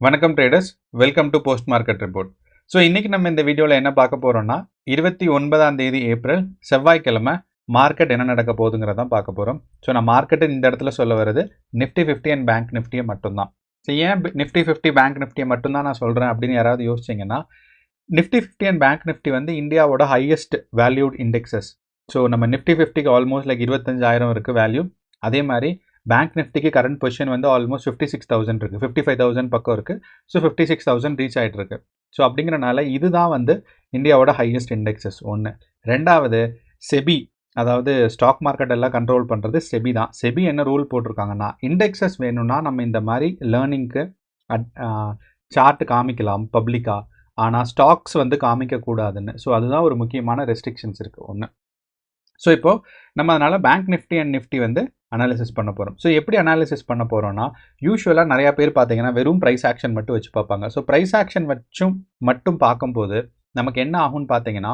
வணக்கம் traders, welcome to post market report. So இன்றைக்கி நம்ம இந்த வீடியோவில் என்ன பார்க்க போகிறோம்னா 29ஆம் தேதி ஏப்ரல் செவ்வாய்க்கிழமை மார்க்கெட் என்ன நடக்க போகுதுங்கிறதான் பார்க்க போகிறோம். ஸோ நான் மார்க்கெட்டு இந்த இடத்துல சொல்ல வருது நிஃப்டி 50 அண்ட் பேங்க் நிஃப்டியை மட்டும்தான். ஸோ ஏன் நிஃப்டி 50 பேங்க் நிஃப்டியை மட்டும்தான் நான் சொல்கிறேன் அப்படின்னு யாராவது யோசிச்சிங்கன்னா, நிஃப்டி 50 அண்ட் பேங்க் நிஃப்டி வந்து இந்தியாவோட ஹையஸ்ட் வேல்யூட் இண்டெக்ஸஸ். ஸோ நம்ம நிஃப்டி 50க்கு ஆல்மோஸ்ட் லைக் 25,000 இருக்குது வேல்யூ. அதே மாதிரி பேங்க் நிஃப்டிக்கு கரண்ட் பொசிஷன் வந்து ஆல்மோஸ்ட் 56,000 இருக்குது, 55,000 பக்கம் இருக்குது. ஸோ 56,000 ரீச் ஆகிட்டு இருக்கு. ஸோ அப்படிங்கிறனால இதுதான் வந்து இந்தியாவோட ஹையஸ்ட் இண்டெக்ஸஸ் ஒன்று. ரெண்டாவது செபி, அதாவது ஸ்டாக் மார்க்கெட் எல்லாம் கண்ட்ரோல் பண்ணுறது செபி தான். செபி என்ன ரூல் போட்டிருக்காங்கன்னா, இண்டெக்ஸஸ் வேணும்னா நம்ம இந்த மாதிரி லேர்னிங்க்கு சார்ட் காமிக்கலாம் பப்ளிக்காக, ஆனால் ஸ்டாக்ஸ் வந்து காமிக்கக்கூடாதுன்னு. ஸோ அதுதான் ஒரு முக்கியமான ரெஸ்ட்ரிக்ஷன்ஸ் இருக்குது ஒன்று. ஸோ இப்போது நம்ம அதனால் பேங்க் நிஃப்டி அண்ட் நிஃப்டி வந்து அனாலிசிஸ் பண்ண போகிறோம். ஸோ எப்படி அனாலிசிஸ் பண்ண போகிறோம்னா, யூஸ்வலாக நிறையா பேர் பார்த்தீங்கன்னா வெறும் ப்ரைஸ் ஆக்ஷன் மட்டும் வச்சு பார்ப்பாங்க. ஸோ ப்ரைஸ் ஆக்ஷன் மட்டும் பார்க்கும்போது நமக்கு என்ன ஆகும்னு பார்த்தீங்கன்னா,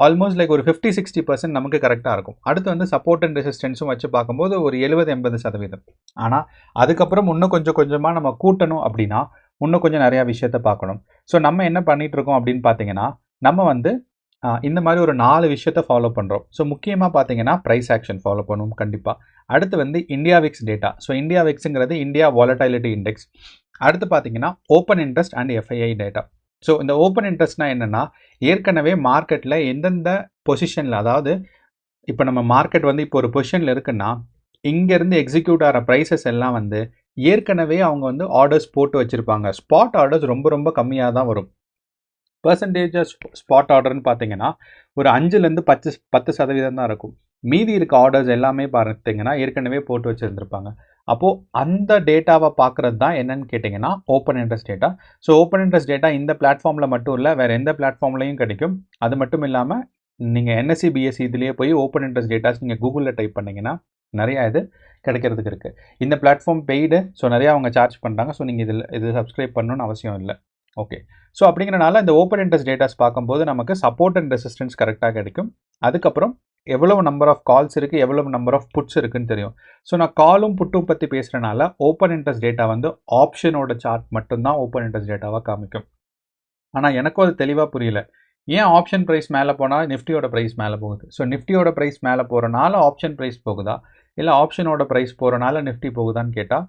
ஆல்மோஸ்ட் லைக் ஒரு 50-60% நமக்கு கரெக்டாக இருக்கும். அடுத்து வந்து சப்போர்ட் அண்ட் ரெசிஸ்டன்ஸும் வச்சு பார்க்கும்போது ஒரு 70-80%. ஆனால் அதுக்கப்புறம் இன்னும் கொஞ்சம் கொஞ்சமாக நம்ம கூட்டணும் அப்படின்னா இன்னும் கொஞ்சம் நிறையா விஷயத்த பார்க்கணும். ஸோ நம்ம என்ன பண்ணிகிட்ருக்கோம் அப்படின்னு பார்த்தீங்கன்னா, நம்ம வந்து இந்த மாதிரி ஒரு 4 விஷயத்தை ஃபாலோ பண்ணுறோம். ஸோ முக்கியமாக பார்த்தீங்கன்னா ப்ரைஸ் ஆக்ஷன் ஃபாலோ பண்ணுவோம் கண்டிப்பாக. அடுத்து வந்து India VIX data. So India விக்ஸுங்கிறது இந்தியா வாலட்டிலிட்டி இண்டெக்ஸ். அடுத்து பார்த்தீங்கன்னா open interest and FII data. So இந்த ஓப்பன் இன்ட்ரெஸ்ட்னா என்னென்னா, ஏற்கனவே மார்க்கெட்டில் எந்தெந்த பொசிஷனில், அதாவது இப்போ நம்ம மார்க்கெட் வந்து இப்போ ஒரு பொசிஷனில் இருக்குன்னா, இங்கேருந்து எக்ஸிக்யூட் ஆகிற ப்ரைஸஸ் எல்லாம் வந்து ஏற்கனவே அவங்க வந்து ஆர்டர்ஸ் போட்டு வச்சுருப்பாங்க. ஸ்பாட் ஆர்டர்ஸ் ரொம்ப ரொம்ப கம்மியாக தான் வரும். பர்சன்டேஜ் ஸ்பாட் ஆர்டர்னு பார்த்தீங்கன்னா ஒரு 5-10 10% தான் இருக்கும். மீதி இருக்க ஆர்டர்ஸ் எல்லாமே பார்த்தீங்கன்னா ஏற்கனவே போட்டு வச்சுருந்துருப்பாங்க. அப்போது அந்த டேட்டாவை பார்க்குறது தான் என்னன்னு கேட்டிங்கன்னா open interest data. So open interest data இந்த பிளாட்ஃபார்மில் மட்டும் இல்லை, வேறு எந்த பிளாட்ஃபார்ம்லையும் கிடைக்கும். அது மட்டும் இல்லாமல் நீங்கள் NSE BSE இதுலேயே போய் ஓப்பன் இன்ட்ரெஸ்ட் டேட்டாஸ் நீங்கள் கூகுளில் டைப் பண்ணிங்கன்னா நிறையா இது கிடைக்கிறதுக்கு இருக்குது. இந்த பிளாட்ஃபார்ம் பெய்டு, ஸோ நிறையா அவங்க சார்ஜ் பண்ணுறாங்க. ஸோ நீங்கள் இது சப்ஸ்கிரைப் பண்ணணும்னு அவசியம் இல்லை. ஓகே, ஸோ அப்படிங்கிறனால இந்த ஓப்பன் இன்ட்ரெஸ்ட் டேட்டாஸ் பார்க்கும்போது நமக்கு சப்போர்ட் அண்ட் ரெசிஸ்டன்ஸ் கரெக்டாக கிடைக்கும். அதுக்கப்புறம் எவ்வளவு நம்பர் ஆஃப் கால்ஸ் இருக்குது, எவ்வளவு நம்பர் ஆஃப் புட்ஸ் இருக்குன்னு தெரியும். ஸோ நான் காலும் புட்டும் பற்றி பேசுகிறனால ஓப்பன் இன்ட்ரெஸ்ட் டேட்டா வந்து ஆப்ஷனோட சார்ட் மட்டும்தான் ஓப்பன் இன்ட்ரெஸ்ட் டேட்டாவாக காமிக்கும். ஆனால் எனக்கும் அது தெளிவாக புரியல. ஏன் ஆப்ஷன் ப்ரைஸ் மேலே போனால் நிஃப்டியோட ப்ரைஸ் மேலே போகுது? ஸோ நிஃப்டியோட ப்ரைஸ் மேலே போகிறனால ஆப்ஷன் ப்ரைஸ் போகுதா, இல்லை ஆப்ஷனோட ப்ரைஸ் போகிறனால நிஃப்டி போகுதான்னு கேட்டால்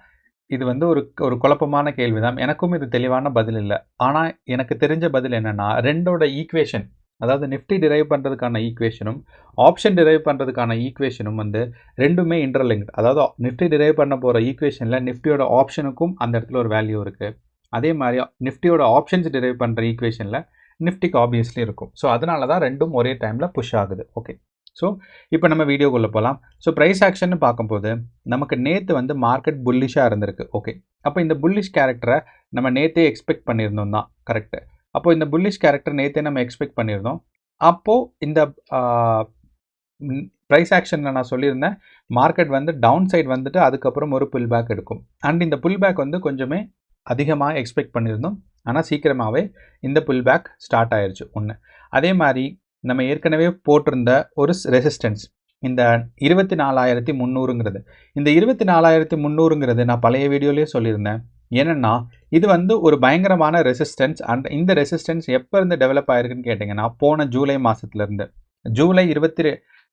இது வந்து ஒரு குழப்பமான கேள்வி தான். எனக்கும் இது தெளிவான பதில் இல்லை. ஆனால் எனக்கு தெரிஞ்ச பதில் என்னென்னா, ரெண்டோட ஈக்குவேஷன், அதாவது நிஃப்டி டிரைவ் பண்ணுறதுக்கான ஈக்குவேஷனும் ஆப்ஷன் டிரைவ் பண்ணுறதுக்கான ஈக்குவேஷனும் வந்து ரெண்டுமே இன்டர்லிங்க்ட். அதாவது நிஃப்டி டிரைவ் பண்ண போகிற ஈக்குவேஷனில் நிஃப்டியோட ஆப்ஷனுக்கும் அந்த இடத்துல ஒரு வேல்யூ இருக்குது. அதே மாதிரி நிஃப்டியோட ஆப்ஷன்ஸ் டிரைவ் பண்ணுற ஈக்குவேஷனில் நிஃப்டிக்கு ஆப்வியஸ்லி இருக்கும். ஸோ அதனால தான் ரெண்டும் ஒரே டைமில் புஷ் ஆகுது. ஓகே, ஸோ இப்போ நம்ம வீடியோக்குள்ளே போகலாம். ஸோ ப்ரைஸ் ஆக்ஷன் பார்க்கும்போது நமக்கு நேற்று வந்து மார்க்கெட் புல்லிஷாக இருந்திருக்கு. ஓகே, அப்போ இந்த புல்லிஷ் கேரக்டரை நம்ம நேற்றே எக்ஸ்பெக்ட் பண்ணியிருந்தோம் தான், கரெக்டு. அப்போது இந்த புல்லிஷ் கேரக்டர் நேற்றே நம்ம எக்ஸ்பெக்ட் பண்ணியிருந்தோம். அப்போது இந்த ப்ரைஸ் ஆக்ஷனில் நான் சொல்லியிருந்தேன் மார்க்கெட் வந்து டவுன் சைட் வந்துட்டு அதுக்கப்புறம் ஒரு புல் பேக் எடுக்கும். அண்ட் இந்த புல் பேக் வந்து கொஞ்சமே அதிகமாக எக்ஸ்பெக்ட் பண்ணியிருந்தோம். ஆனால் சீக்கிரமாகவே இந்த புல் பேக் ஸ்டார்ட் ஆயிடுச்சு ஒன்று. அதே மாதிரி நம்ம ஏற்கனவே போட்டிருந்த ஒரு ரெசிஸ்டன்ஸ் இந்த 24,300ங்கிறது. இந்த 24,300ங்கிறது நான் பழைய வீடியோலேயே சொல்லியிருந்தேன். ஏன்னா இது வந்து ஒரு பயங்கரமான ரெசிஸ்டன்ஸ். அண்ட் இந்த ரெசிஸ்டன்ஸ் எப்போ இருந்து டெவலப் ஆகிருக்குன்னு கேட்டிங்கன்னா, போன ஜூலை மாதத்துலேருந்து, ஜூலை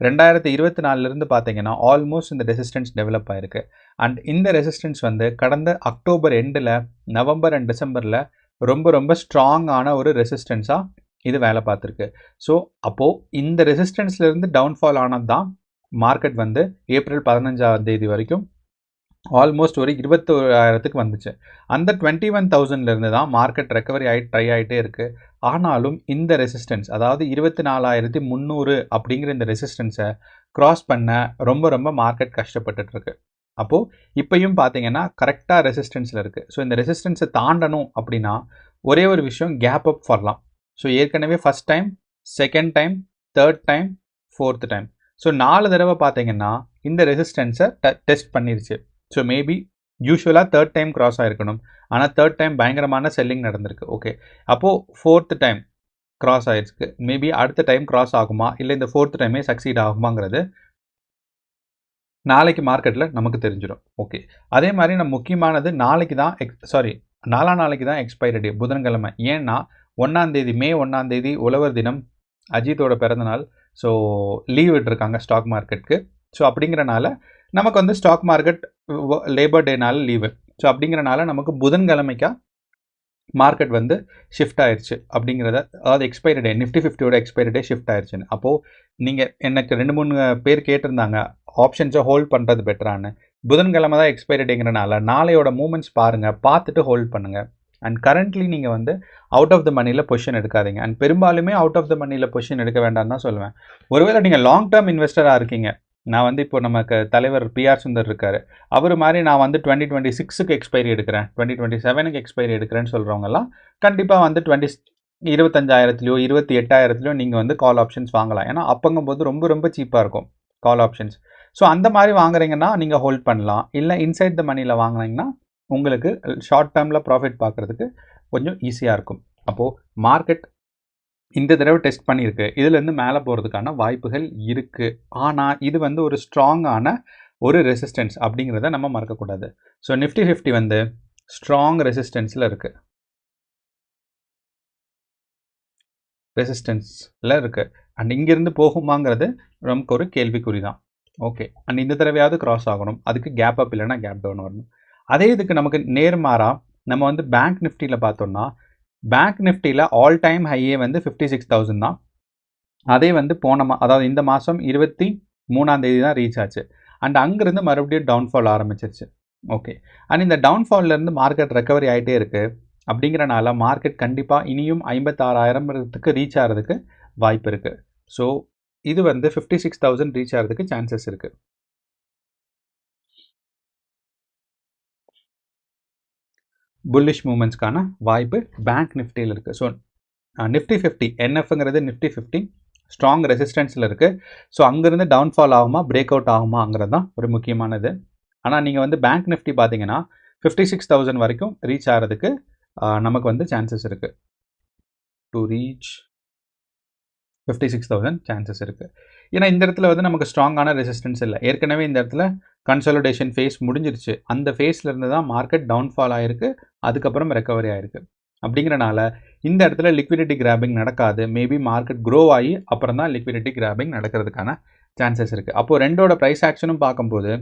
2024 பார்த்தீங்கன்னா ஆல்மோஸ்ட் இந்த ரெசிஸ்டன்ஸ் டெவலப் ஆகிருக்கு. அண்ட் இந்த ரெசிஸ்டன்ஸ் வந்து கடந்த அக்டோபர் எண்டில், நவம்பர் அண்ட் டிசம்பரில் ரொம்ப ரொம்ப ஸ்ட்ராங்கான ஒரு ரெசிஸ்டன்ஸாக இது வேலை பார்த்துருக்கு. ஸோ அப்போது இந்த ரெசிஸ்டன்ஸ்லேருந்து டவுன்ஃபால் ஆனது தான் மார்க்கெட் வந்து ஏப்ரல் 15ஆம் தேதி வரைக்கும் ஆல்மோஸ்ட் ஒரு 21,000க்கு வந்துச்சு. அந்த 21,000லேருந்து தான் மார்க்கெட் ரெக்கவரி ட்ரை ஆகிட்டே இருக்குது. ஆனாலும் இந்த ரெசிஸ்டன்ஸ், அதாவது 24,300 அப்படிங்கிற இந்த ரெசிஸ்டன்ஸை க்ராஸ் பண்ண ரொம்ப ரொம்ப மார்க்கெட் கஷ்டப்பட்டுருக்கு. அப்போது இப்போயும் பார்த்தீங்கன்னா கரெக்டாக ரெசிஸ்டன்ஸில் இருக்குது. ஸோ இந்த ரெசிஸ்டன்ஸை தாண்டணும் அப்படின்னா ஒரே ஒரு விஷயம், கேப் அப் வரலாம். ஸோ ஏற்கனவே first time, second time, third time, fourth time, so 4 தடவை பார்த்தீங்கன்னா இந்த ரெசிஸ்டன்ஸை டெஸ்ட் பண்ணிருச்சு. ஸோ மேபி யூஸ்வலாக தேர்ட் டைம் க்ராஸ் ஆகிருக்கணும், ஆனால் தேர்ட் டைம் பயங்கரமான செல்லிங் நடந்திருக்கு. ஓகே, அப்போது ஃபோர்த் டைம் க்ராஸ் ஆகிருக்கு. மேபி அடுத்த டைம் க்ராஸ் ஆகுமா, இல்லை இந்த ஃபோர்த் டைமே சக்சீட் ஆகுமாங்கிறது நாளைக்கு மார்க்கெட்டில் நமக்கு தெரிஞ்சிடும். ஓகே, அதே மாதிரி நம்ம முக்கியமானது நாளைக்கு தான் நாளைக்கு தான் எக்ஸ்பைரி டே, புதன்கிழமை. ஏன்னா 1ஆம் தேதி மே 1ஆம் தேதி உழவர் தினம், அஜித்தோட பிறந்தநாள். ஸோ லீவ் விட்டுருக்காங்க ஸ்டாக் மார்க்கெட்டுக்கு. ஸோ அப்படிங்கிறனால நமக்கு வந்து ஸ்டாக் மார்க்கெட் லேபர் டேனால லீவு. ஸோ அப்படிங்கிறனால நமக்கு புதன்கிழமைக்கா மார்க்கெட் வந்து ஷிஃப்ட் ஆயிடுச்சு அப்படிங்கிறத, அதாவது எக்ஸ்பைரி டே, நிஃப்டி 50யோட எக்ஸ்பைரி டே ஷிஃப்ட் ஆயிடுச்சுன்னு. அப்போது நீங்கள் எனக்கு 2-3 பேர் கேட்டிருந்தாங்க ஆப்ஷன்ஸை ஹோல்ட் பண்ணுறது பெட்டரானு. புதன்கிழமை தான் எக்ஸ்பைரி டேங்கிறனால நாளையோட மூமெண்ட்ஸ் பாருங்கள், பார்த்துட்டு ஹோல்ட் பண்ணுங்கள். அண்ட் கரண்ட்லி நீங்கள் வந்து அவுட் ஆஃப் த மணியில் பொசிஷன் எடுக்காதீங்க. அண்ட் பெரும்பாலுமே அவுட் ஆஃப் த மணியில் பொசிஷன் எடுக்க வேண்டாம்னு தான் சொல்லுவேன். ஒருவேளை நீங்கள் லாங் டேர்ம் இன்வெஸ்டராக இருக்கீங்க, நான் வந்து இப்போ நமக்கு தலைவர் பிஆர் சுந்தர் இருக்கார், அவர் மாதிரி நான் வந்து 2026க்கு எக்ஸ்பைரி எடுக்கிறேன், 2027க்கு எக்ஸ்பைரி எடுக்கிறேன்னு சொல்கிறவங்கலாம் கண்டிப்பாக வந்து 25,000லையோ 28,000லையோ நீங்கள் வந்து கால் ஆப்ஷன்ஸ் வாங்கலாம். ஏன்னா அப்போங்கும்போது ரொம்ப ரொம்ப சீப்பாக இருக்கும் கால் ஆப்ஷன்ஸ். ஸோ அந்த மாதிரி வாங்குறீங்கன்னா நீங்கள் ஹோல்ட் பண்ணலாம். இல்லை இன்சைட் த மணியில் வாங்கினீங்கன்னா உங்களுக்கு ஷார்ட் டேர்மில் ப்ராஃபிட் பார்க்குறதுக்கு கொஞ்சம் ஈஸியாக இருக்கும். அப்போது மார்க்கெட் இந்த தடவை டெஸ்ட் பண்ணியிருக்கு, இதுலேருந்து மேலே போகிறதுக்கான வாய்ப்புகள் இருக்குது. ஆனால் இது வந்து ஒரு ஸ்ட்ராங்கான ஒரு ரெசிஸ்டன்ஸ் அப்படிங்கிறத நம்ம மறக்கக்கூடாது. ஸோ நிஃப்டி 50 வந்து ஸ்ட்ராங் ரெசிஸ்டன்ஸில் இருக்குது, அண்ட் இங்கேருந்து போகுமாங்கிறது நமக்கு ஒரு கேள்விக்குறி தான். ஓகே, அண்ட் இந்த தடவையாவது கிராஸ் ஆகணும், அதுக்கு கேப் அப் இல்லைன்னா கேப் டவுன் வரணும். அதே இதுக்கு நமக்கு நேர்மாறாக நம்ம வந்து பேங்க் நிஃப்டியில் பார்த்தோம்னா, பேங்க் நிஃப்டியில் ஆல் டைம் ஹையே வந்து 56,000 தான். அதே வந்து அதாவது இந்த மாதம் 23ஆம் தேதி தான் ரீச் ஆச்சு. அண்ட் அங்கேருந்து மறுபடியும் டவுன்ஃபால் ஆரம்பிச்சிருச்சு. ஓகே, அண்ட் இந்த டவுன்ஃபால்லேருந்து மார்க்கெட் ரெக்கவரி ஆகிட்டே இருக்குது. அப்படிங்கிறனால மார்க்கெட் கண்டிப்பாக இனியும் 56,000க்கு ரீச் ஆகிறதுக்கு வாய்ப்பு இருக்குது. ஸோ இது வந்து 56,000 ரீச் ஆகிறதுக்கு சான்சஸ் இருக்குது. புல்லிஷ் மூமெண்ட்ஸ்க்கான வாய்ப்பு பேங்க் நிஃப்டியில் இருக்குது. ஸோ நிஃப்டி 50 என்எஃப்ங்கிறது நிஃப்டி 50 ஸ்ட்ராங் ரெசிஸ்டன்ஸில் இருக்குது. ஸோ அங்கேருந்து டவுன்ஃபால் ஆகுமா, பிரேக் அவுட் ஆகுமாங்கிறது தான் ஒரு முக்கியமானது. ஆனால் நீங்கள் வந்து பேங்க் நிஃப்டி பார்த்தீங்கன்னா 56,000 வரைக்கும் ரீச் ஆகிறதுக்கு நமக்கு வந்து சான்சஸ் இருக்குது. டு ரீச் 56,000 சான்சஸ் இருக்குது. ஏன்னா இந்த இடத்துல வந்து நமக்கு ஸ்ட்ராங்கான ரெசிஸ்டன்ஸ் இல்லை. ஏற்கனவே இந்த இடத்துல கன்சாலிடேஷன் ஃபேஸ் முடிஞ்சிருச்சு. அந்த ஃபேஸ்லேருந்து தான் மார்க்கெட் டவுன்ஃபால் ஆகிருக்கு, அதுக்கப்புறம் ரெக்கவரி ஆகிருக்கு. அப்படிங்கிறனால இந்த இடத்துல லிக்விடிட்டி கிராபிங் நடக்காது. மேபி மார்க்கெட் க்ரோ ஆகி அப்புறம் தான் லிக்விடிட்டி கிராபிங் நடக்கிறதுக்கான சான்சஸ் இருக்குது. அப்போது ரெண்டோட ப்ரைஸ் ஆக்ஷனும் பார்க்கும்போது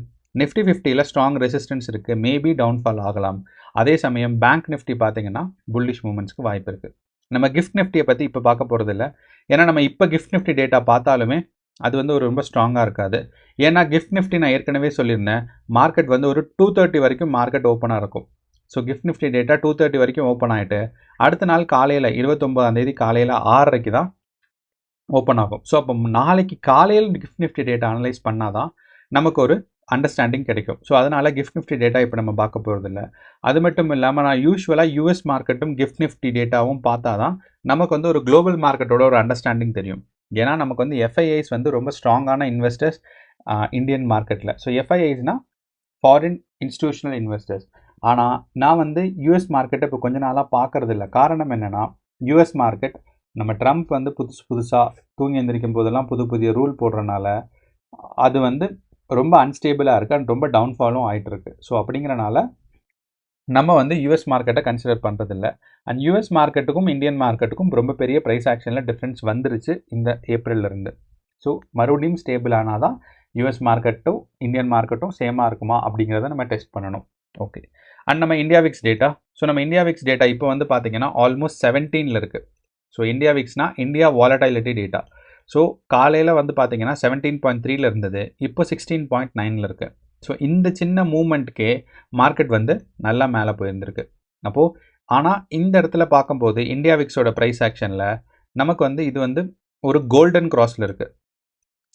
நிஃப்டி 50ல் ஸ்ட்ராங் ரெசிஸ்டன்ஸ் இருக்குது, மேபி டவுன்ஃபால் ஆகலாம். அதே சமயம் பேங்க் நிஃப்டி பார்த்தீங்கன்னா புல்லிஷ் மூமெண்ட்ஸ்க்கு வாய்ப்பு இருக்குது. நம்ம கிஃப்ட் நிஃப்டியை பற்றி இப்போ பார்க்க போகிறது இல்லை. ஏன்னா நம்ம இப்போ கிஃப்ட் நிஃப்டி டேட்டா பார்த்தாலுமே அது வந்து ஒரு ரொம்ப ஸ்ட்ராங்காக இருக்காது. ஏன்னா கிஃப்ட் நிஃப்டி நான் ஏற்கனவே சொல்லியிருந்தேன், மார்க்கெட் வந்து ஒரு 2:30 வரைக்கும் மார்க்கெட் ஓப்பனாக இருக்கும். ஸோ கிஃப்ட் நிஃப்டி டேட்டா 2:30 வரைக்கும் ஓப்பன் ஆகிட்டு அடுத்த நாள் காலையில் 29ஆம் தேதி காலையில் 6:30க்கு தான் ஓப்பன் ஆகும். ஸோ அப்போ நாளைக்கு காலையில் கிஃப்ட் நிஃப்டி டேட்டா அனலைஸ் பண்ணால் தான் நமக்கு ஒரு அண்டர்ஸ்டாண்டிங் கிடைக்கும். ஸோ அதனால் கிஃப்ட் நிஃப்டி டேட்டா இப்போ நம்ம பார்க்க போகிறதில்ல. அது மட்டும் இல்லாமல் நான் யூஸ்வலாக யூஎஸ் மார்க்கெட்டும் கிஃப்ட் நிஃப்டி டேட்டாவும் பார்த்தா தான் நமக்கு வந்து ஒரு குளோபல் மார்க்கெட்டோட ஒரு அண்டர்ஸ்டாண்டிங் தெரியும். ஏன்னா நமக்கு வந்து எஃப்ஐஐஸ் வந்து ரொம்ப ஸ்ட்ராங்கான இன்வெஸ்டர்ஸ் இந்தியன் மார்க்கெட்டில். ஸோ எஃப்ஐஐஸ்னால் ஃபாரின் இன்ஸ்டிடியூஷனல் இன்வெஸ்டர்ஸ். ஆனால் நான் வந்து யூஎஸ் மார்க்கெட்டை இப்போ கொஞ்ச நாளாக பார்க்குறது இல்லை. காரணம் என்னென்னா, யூஎஸ் மார்க்கெட் நம்ம ட்ரம்ப் வந்து புதுசாக தூங்கி எந்திரிக்கும் போதெல்லாம் புதிய ரூல் போடுறனால அது வந்து ரொம்ப அன்ஸ்டேபிளாக இருக்குது அண்ட் ரொம்ப டவுன்ஃபாலும் ஆகிட்டுருக்கு. ஸோ அப்படிங்கிறனால நம்ம வந்து யூஎஸ் மார்க்கெட்டை கன்சிடர் பண்ணுறதில்ல. அண்ட் யூஎஸ் மார்க்கெட்டுக்கும் இந்தியன் மார்க்கெட்டுக்கும் ரொம்ப பெரிய ப்ரைஸ் ஆக்ஷனில் டிஃப்ரென்ஸ் வந்துருச்சு இந்த ஏப்ரல்லேருந்து. ஸோ மறுபடியும் ஸ்டேபிள் ஆனால் தான் யூஎஸ் மார்க்கெட்டும் இந்தியன் மார்க்கெட்டும் சேமாக இருக்குமா அப்படிங்கிறத நம்ம டெஸ்ட் பண்ணணும். ஓகே, அண்ட் நம்ம இந்தியா விக்ஸ் டேட்டா. ஸோ நம்ம இந்தியா விக்ஸ் டேட்டா இப்போ வந்து பார்த்தீங்கன்னா ஆல்மோஸ்ட் 17ல் இருக்குது. ஸோ இந்தியா விக்ஸ்னால் இந்தியா வாலடைலிட்டி டேட்டா. ஸோ காலையில் வந்து பார்த்தீங்கன்னா 17.3ல் இருந்தது, இப்போ 16.9ல் இருக்குது. ஸோ இந்த சின்ன மூமெண்ட்டுக்கே மார்க்கெட் வந்து நல்லா மேலே போயிருந்திருக்கு. அப்போது ஆனால் இந்த இடத்துல பார்க்கும்போது இந்தியா விக்ஸோட ப்ரைஸ் ஆக்ஷனில் நமக்கு வந்து இது வந்து ஒரு கோல்டன் கிராஸில் இருக்குது.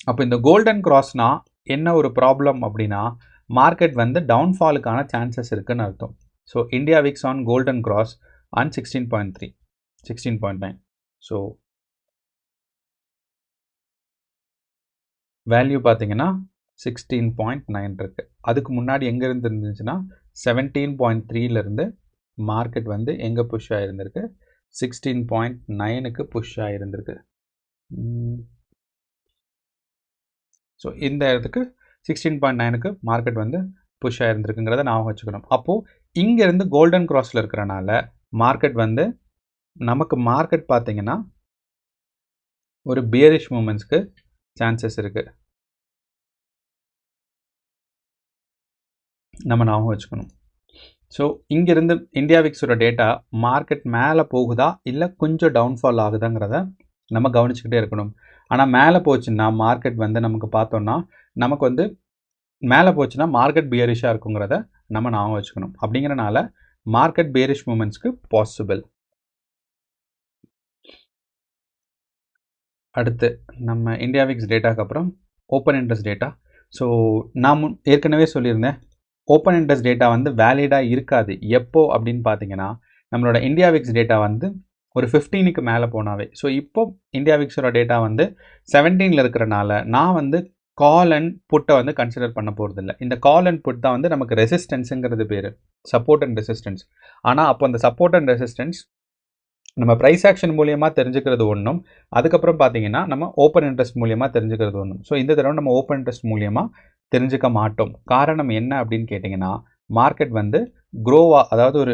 அப்போ இந்த கோல்டன் கிராஸ்னால் என்ன ஒரு ப்ராப்ளம் அப்படின்னா, மார்க்கெட் வந்து டவுன்ஃபாலுக்கான சான்சஸ் இருக்குதுன்னு அர்த்தம். So India Vicks on golden cross on 16.3, 16.9. So value பார்த்தீங்கன்னா 16.9 இருக்குது. அதுக்கு முன்னாடி எங்கே இருந்துச்சுன்னா 17.3லேருந்து மார்க்கெட் வந்து எங்கே புஷ் ஆகிருந்திருக்கு, 16.9க்கு புஷ் ஆகிருந்திருக்கு. ஸோ இந்த இடத்துக்கு 16.9க்கு மார்க்கெட் வந்து புஷ்ஷாக இருந்திருக்குங்கிறத ஞாபகம் வச்சுக்கணும். அப்போது இங்கேருந்து கோல்டன் கிராஸில் இருக்கிறனால மார்க்கெட் வந்து நமக்கு மார்க்கெட் பார்த்தீங்கன்னா ஒரு பியரிஷ் மூமெண்ட்ஸ்க்கு சான்சஸ் இருக்குது. நம்ம ஞாபகம் வச்சுக்கணும். ஸோ இங்கேருந்து இந்தியா விக்ஸோட டேட்டா மார்க்கெட் மேலே போகுதா இல்லை கொஞ்சம் டவுன்ஃபால் ஆகுதாங்கிறத நம்ம கவனிச்சுக்கிட்டே இருக்கணும். ஆனால் மேலே போச்சுன்னா மார்க்கெட் வந்து நமக்கு பார்த்தோன்னா நமக்கு வந்து மேலே போச்சுன்னா மார்க்கெட் பியரிஷாக இருக்குங்கிறத நம்ம ஞாபகம் வச்சுக்கணும். அப்படிங்கிறனால மார்க்கெட் பியரிஷ் மூமெண்ட்ஸ்க்கு பாசிபிள். அடுத்து நம்ம இந்தியா விக்ஸ் டேட்டாக்கு அப்புறம் ஓப்பன் இன்ட்ரெஸ்ட் டேட்டா. ஸோ நான் ஏற்கனவே சொல்லியிருந்தேன் ஓப்பன் இன்ட்ரெஸ்ட் டேட்டா வந்து வேலிடாக இருக்காது. எப்போ அப்படின்னு பார்த்தீங்கன்னா நம்மளோட இந்தியா விக்ஸ் டேட்டா வந்து ஒரு 15க்கு மேலே போனாவே. ஸோ இப்போ இந்தியா விக்ஸோட டேட்டா வந்து 17ல் இருக்கிறனால நான் வந்து கால் அண்ட் புட்டை வந்து கன்சிடர் பண்ண போகிறதில்ல. இந்த கால் அண்ட் புட் தான் வந்து நமக்கு ரெசிஸ்டன்ஸுங்கிறது பேர், சப்போர்ட் அண்ட் ரெசிஸ்டன்ஸ். ஆனால் அப்போ அந்த சப்போர்ட் அண்ட் ரெசிஸ்டன்ஸ் நம்ம ப்ரைஸ் ஆக்ஷன் மூலியமாக தெரிஞ்சுக்கிறது ஒன்றும், அதுக்கப்புறம் பார்த்தீங்கன்னா நம்ம ஓப்பன் இன்ட்ரெஸ்ட் மூலியமாக தெரிஞ்சுக்கிறது ஒன்றும். ஸோ இந்த தடவை நம்ம ஓப்பன் இன்ட்ரெஸ்ட் மூலியமாக தெரிஞ்சுக்க மாட்டோம். காரணம் என்ன அப்படின்னு கேட்டிங்கன்னா மார்க்கெட் வந்து க்ரோவாக, அதாவது ஒரு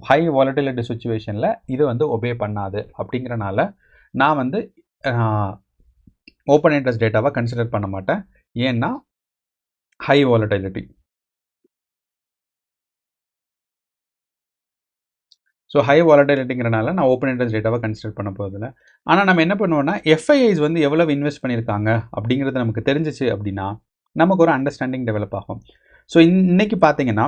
ஹை வாலட்டிலிட்டி சுச்சுவேஷனில் இது வந்து ஒபே பண்ணாது. அப்படிங்கிறனால நான் வந்து ஓப்பன் இன்ட்ரெஸ்ட் டேட்டாவை கன்சிடர் பண்ண மாட்டேன். ஏன்னா ஹை வாலட்டிலிட்டி. ஸோ ஹை வாலட்டிலிட்டிங்கிறனால நான் ஓப்பன் இன்ட்ரெஸ்ட் டேட்டாவை கன்சிடர் பண்ண போகிறதில்ல. ஆனால் நம்ம என்ன பண்ணுவோம்னா எஃப்ஐஐஸ் வந்து எவ்வளவு இன்வெஸ்ட் பண்ணியிருக்காங்க அப்படிங்கிறது நமக்கு தெரிஞ்சிச்சு அப்படின்னா நமக்கு ஒரு அண்டர்ஸ்டாண்டிங் டெவலப் ஆகும். ஸோ இன்னைக்கு பார்த்தீங்கன்னா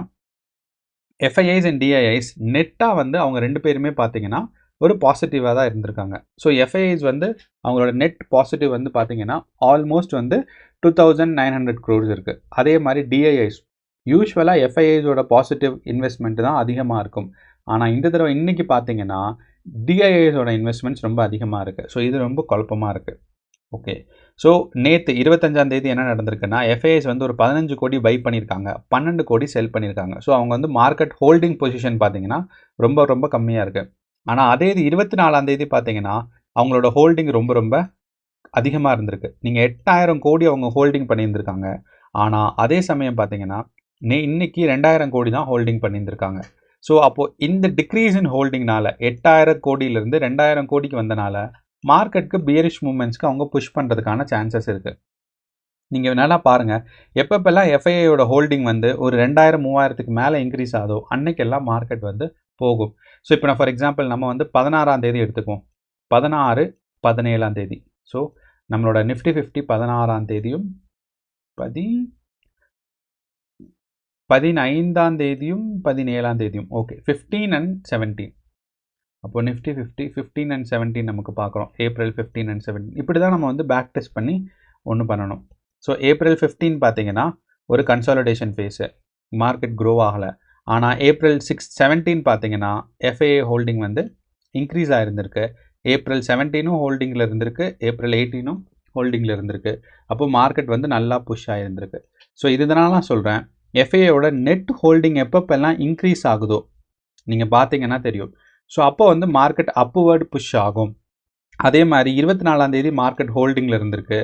எஃப்ஐஐஸ் அண்ட் டிஐஐஸ் நெட்டாக வந்து அவங்க 2 பேருமே பார்த்தீங்கன்னா ஒரு பாசிட்டிவாக தான் இருந்திருக்காங்க. ஸோ எஃப்ஐஐஸ் வந்து அவங்களோட நெட் பாசிட்டிவ் வந்து பார்த்தீங்கன்னா ஆல்மோஸ்ட் வந்து 2900 crores இருக்குது. அதே மாதிரி டிஐஐஸ் யூஸ்வலாக எஃப்ஐஐஸோட பாசிட்டிவ் இன்வெஸ்ட்மெண்ட் தான் அதிகமாக இருக்கும். ஆனால் இந்த தடவை இன்றைக்கி பார்த்தீங்கன்னா டிஐஐஸோட இன்வெஸ்ட்மெண்ட்ஸ் ரொம்ப அதிகமாக இருக்குது. ஸோ இது ரொம்ப குழப்பமாக இருக்குது. ஓகே, ஸோ நேற்று 25ஆம் தேதி என்ன நடந்திருக்குன்னா எஃப்ஐஐஸ் வந்து ஒரு 15 கோடி பை பண்ணியிருக்காங்க, 12 கோடி செல் பண்ணியிருக்காங்க. ஸோ அவங்க வந்து மார்க்கெட் ஹோல்டிங் பொசிஷன் பார்த்தீங்கன்னா ரொம்ப ரொம்ப கம்மியாக இருக்குது. ஆனால் அதே இது 24ஆம் தேதி பார்த்தீங்கன்னா அவங்களோட ஹோல்டிங் ரொம்ப ரொம்ப அதிகமாக இருந்திருக்கு. நீங்கள் 8000 கோடி அவங்க ஹோல்டிங் பண்ணியிருந்திருக்காங்க. ஆனால் அதே சமயம் பார்த்தீங்கன்னா இன்னைக்கு 2000 கோடி தான் ஹோல்டிங் பண்ணியிருந்திருக்காங்க. ஸோ அப்போது இந்த டிக்ரீஸ் இன் ஹோல்டிங்னால 8000 கோடியிலிருந்து 2000 கோடிக்கு வந்தனால மார்க்கெட்டுக்கு பியரிஷ் மூமெண்ட்ஸ்க்கு அவங்க புஷ் பண்ணுறதுக்கான சான்சஸ் இருக்குது. நீங்கள் நல்லா பாருங்கள், எப்பப்பெல்லாம் எஃப்ஐஐயோட ஹோல்டிங் வந்து ஒரு 2000-3000க்கு மேலே இன்க்ரீஸ் ஆகுதோ அன்னைக்கெல்லாம் மார்க்கெட் வந்து போகும். ஸோ இப்போ நான் ஃபார் எக்ஸாம்பிள் நம்ம வந்து 16ஆம் தேதி எடுத்துக்குவோம், 16, 17ஆம் தேதி. ஸோ நம்மளோட நிஃப்டி 50 16ஆம் தேதியும் 15ஆம் தேதியும் 17ஆம் தேதியும் ஓகே 15 and 17. அப்போ நிஃப்டி 50 15 and 17 நமக்கு பார்க்குறோம். ஏப்ரல் 15 and 17 இப்படி தான் நம்ம வந்து பேக் டெஸ்ட் பண்ணி ஒன்று பண்ணணும். ஸோ ஏப்ரல் 15 பார்த்தீங்கன்னா ஒரு கன்சாலிடேஷன் ஃபேஸு, மார்க்கெட் க்ரோ ஆகலை. ஆனால் ஏப்ரல் 17 பார்த்தீங்கன்னா எஃப்ஐஐ ஹோல்டிங் வந்து இன்க்ரீஸ் ஆகிருந்திருக்கு. ஏப்ரல் 17ம் ஹோல்டிங்கில் இருந்திருக்கு, ஏப்ரல் 18ம் ஹோல்டிங்கில் இருந்திருக்கு. அப்போது மார்க்கெட் வந்து நல்லா புஷ் ஆகிருந்திருக்கு. ஸோ இதனால நான் சொல்கிறேன் எஃப்ஐஐயோட நெட் ஹோல்டிங் எப்பப்பெல்லாம் இன்க்ரீஸ் ஆகுதோ நீங்கள் பார்த்தீங்கன்னா தெரியும். ஸோ அப்போ வந்து மார்க்கெட் அப்வர்டு புஷ் ஆகும். அதே மாதிரி 24ஆம் தேதி மார்க்கெட் ஹோல்டிங்கில் இருந்திருக்கு,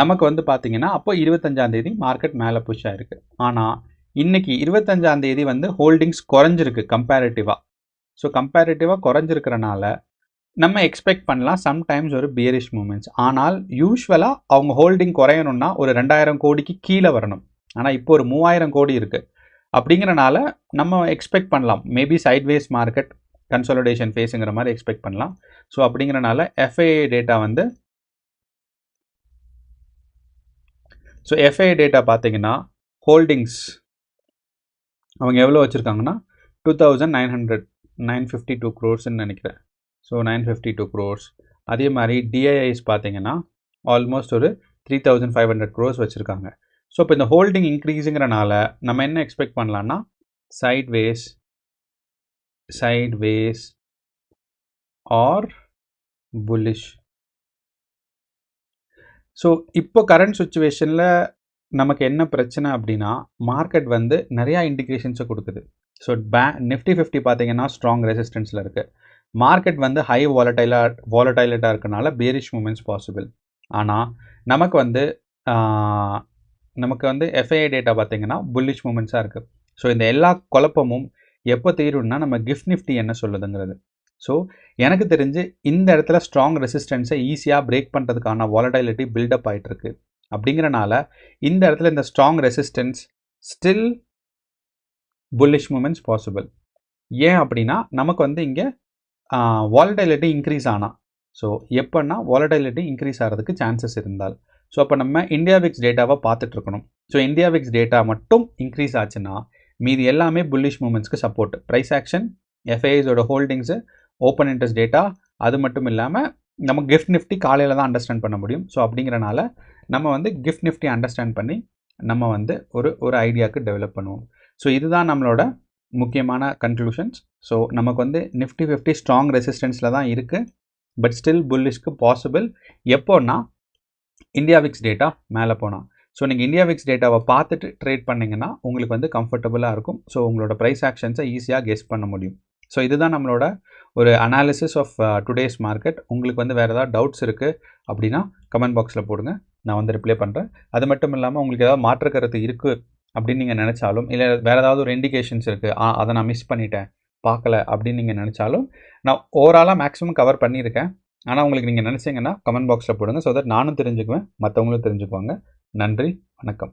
நமக்கு வந்து பார்த்தீங்கன்னா அப்போ 25ஆம் தேதி மார்க்கெட் மேலே புஷ் ஆகிருக்கு. ஆனால் இன்றைக்கி 25ஆம் தேதி வந்து ஹோல்டிங்ஸ் குறைஞ்சிருக்கு கம்பேரிட்டிவாக. ஸோ கம்பேரிட்டிவாக குறைஞ்சிருக்கிறனால நம்ம எக்ஸ்பெக்ட் பண்ணலாம் சம்டைம்ஸ் ஒரு பியரிஷ் மூமெண்ட்ஸ். ஆனால் யூஸ்வலாக அவங்க ஹோல்டிங் குறையணும்னா ஒரு 2000 கோடிக்கு கீழே வரணும். ஆனால் இப்போ ஒரு 3000 கோடி இருக்குது. அப்படிங்கிறனால நம்ம எக்ஸ்பெக்ட் பண்ணலாம் மேபி சைட்வேஸ் மார்க்கெட் கன்சாலிடேஷன் ஃபேஸுங்கிற மாதிரி எக்ஸ்பெக்ட் பண்ணலாம். ஸோ அப்படிங்கிறனால எஃப்ஐஐ டேட்டா வந்து எஃப்ஐஐ டேட்டா பார்த்தீங்கன்னா ஹோல்டிங்ஸ் அவங்க எவ்வளோ வச்சுருக்காங்கன்னா 952 crores-ன்னு நினைக்கிறேன். So 952 crores. அதே மாதிரி டிஐஐஸ் பார்த்தீங்கன்னா ஆல்மோஸ்ட் ஒரு 3500 crores வச்சுருக்காங்க. ஸோ இப்போ இந்த ஹோல்டிங் இன்க்ரீஸுங்கிறனால நம்ம என்ன எக்ஸ்பெக்ட் பண்ணலான்னா சைட்வேஸ் ஆர் புல்லிஷ். ஸோ இப்போ கரண்ட் சுச்சுவேஷனில் நமக்கு என்ன பிரச்சனை அப்படின்னா மார்க்கெட் வந்து நிறையா இண்டிகேஷன்ஸை கொடுக்குது. ஸோ நிஃப்டி 50 பார்த்தீங்கன்னா ஸ்ட்ராங் ரெசிஸ்டன்ஸில் இருக்குது. மார்க்கெட் வந்து ஹை வாலட்டைலிட்டாக இருக்கனால பேரிஷ் மூமெண்ட்ஸ் பாசிபிள். ஆனால் நமக்கு வந்து நமக்கு வந்து FII டேட்டா பார்த்தீங்கன்னா புல்லிஷ் மூமெண்ட்ஸாக இருக்குது. ஸோ இந்த எல்லா குழப்பமும் எப்போ தீரும்னா நம்ம கிஃப்ட் நிஃப்டி என்ன சொல்லுதுங்கிறது. ஸோ எனக்கு தெரிஞ்சு இந்த இடத்துல ஸ்ட்ராங் ரெசிஸ்டன்ஸை ஈஸியாக பிரேக் பண்ணுறதுக்கான வாலடைலிட்டி பில்டப் ஆகிட்டுருக்கு. அப்படிங்கிறனால இந்த இடத்துல இந்த strong resistance still bullish moments possible. ஏன் அப்படின்னா நமக்கு வந்து இங்கே வாலடைலிட்டி இன்க்ரீஸ் ஆனால், ஸோ எப்போன்னா வாலடைலிட்டி இன்க்ரீஸ் ஆகிறதுக்கு சான்சஸ் இருந்தால், ஸோ அப்போ நம்ம இந்தியா விக்ஸ் டேட்டாவை பார்த்துட்ருக்கணும். ஸோ இந்தியா விக்ஸ் டேட்டா மட்டும் இன்க்ரீஸ் ஆச்சுன்னா மீதி எல்லாமே bullish மூமெண்ட்ஸ்க்கு support. Price action, FIIஸோட holdings, open interest data, அது மட்டும் இல்லாமல் நம்ம கிஃப்ட் நிஃப்டி காலையில் தான் அண்டர்ஸ்டாண்ட் பண்ண முடியும். ஸோ அப்படிங்கிறனால நம்ம வந்து கிஃப்ட் நிஃப்டி அண்டர்ஸ்டாண்ட் பண்ணி நம்ம வந்து ஒரு ஐடியாவுக்கு டெவலப் பண்ணுவோம். ஸோ இதுதான் நம்மளோட முக்கியமான கன்க்ளூஷன்ஸ். ஸோ நமக்கு வந்து நிஃப்டி 50 ஸ்ட்ராங் ரெசிஸ்டன்ஸில் தான் இருக்குது, பட் ஸ்டில் புல்லிஷ்க்கு பாசிபிள் எப்போன்னா இந்தியா விக்ஸ் டேட்டா மேலே போனால். ஸோ நீங்கள் இந்தியா விக்ஸ் டேட்டாவை பார்த்துட்டு ட்ரேட் பண்ணிங்கன்னா உங்களுக்கு வந்து கம்ஃபர்டபுளாக இருக்கும். ஸோ உங்களோட ப்ரைஸ் ஆக்ஷன்ஸை ஈஸியாக கெஸ் பண்ண முடியும். ஸோ இதுதான் நம்மளோட ஒரு அனாலிசிஸ் ஆஃப் டுடேஸ் மார்க்கெட். உங்களுக்கு வந்து வேறு ஏதாவது டவுட்ஸ் இருக்குது அப்படின்னா கமெண்ட் பாக்ஸில் போடுங்க, நான் வந்து ரிப்ளை பண்ணுறேன். அது மட்டும் இல்லாமல் உங்களுக்கு ஏதாவது மாற்று கருத்து இருக்குது அப்படின்னு நீங்கள் நினச்சாலும், இல்லை வேறு ஏதாவது ஒரு இண்டிகேஷன்ஸ் இருக்குது, அதை நான் மிஸ் பண்ணிட்டேன் பார்க்கல அப்படின்னு நீங்கள் நினச்சாலும், நான் ஓவராலாக மேக்ஸிமம் கவர் பண்ணியிருக்கேன். ஆனால் உங்களுக்கு நீங்கள் நினச்சிங்கன்னா கமெண்ட் பாக்ஸில் போடுங்க. ஸோ தட் நானும் தெரிஞ்சுக்குவேன், மற்றவங்களும் தெரிஞ்சுக்குவாங்க. நன்றி, வணக்கம்.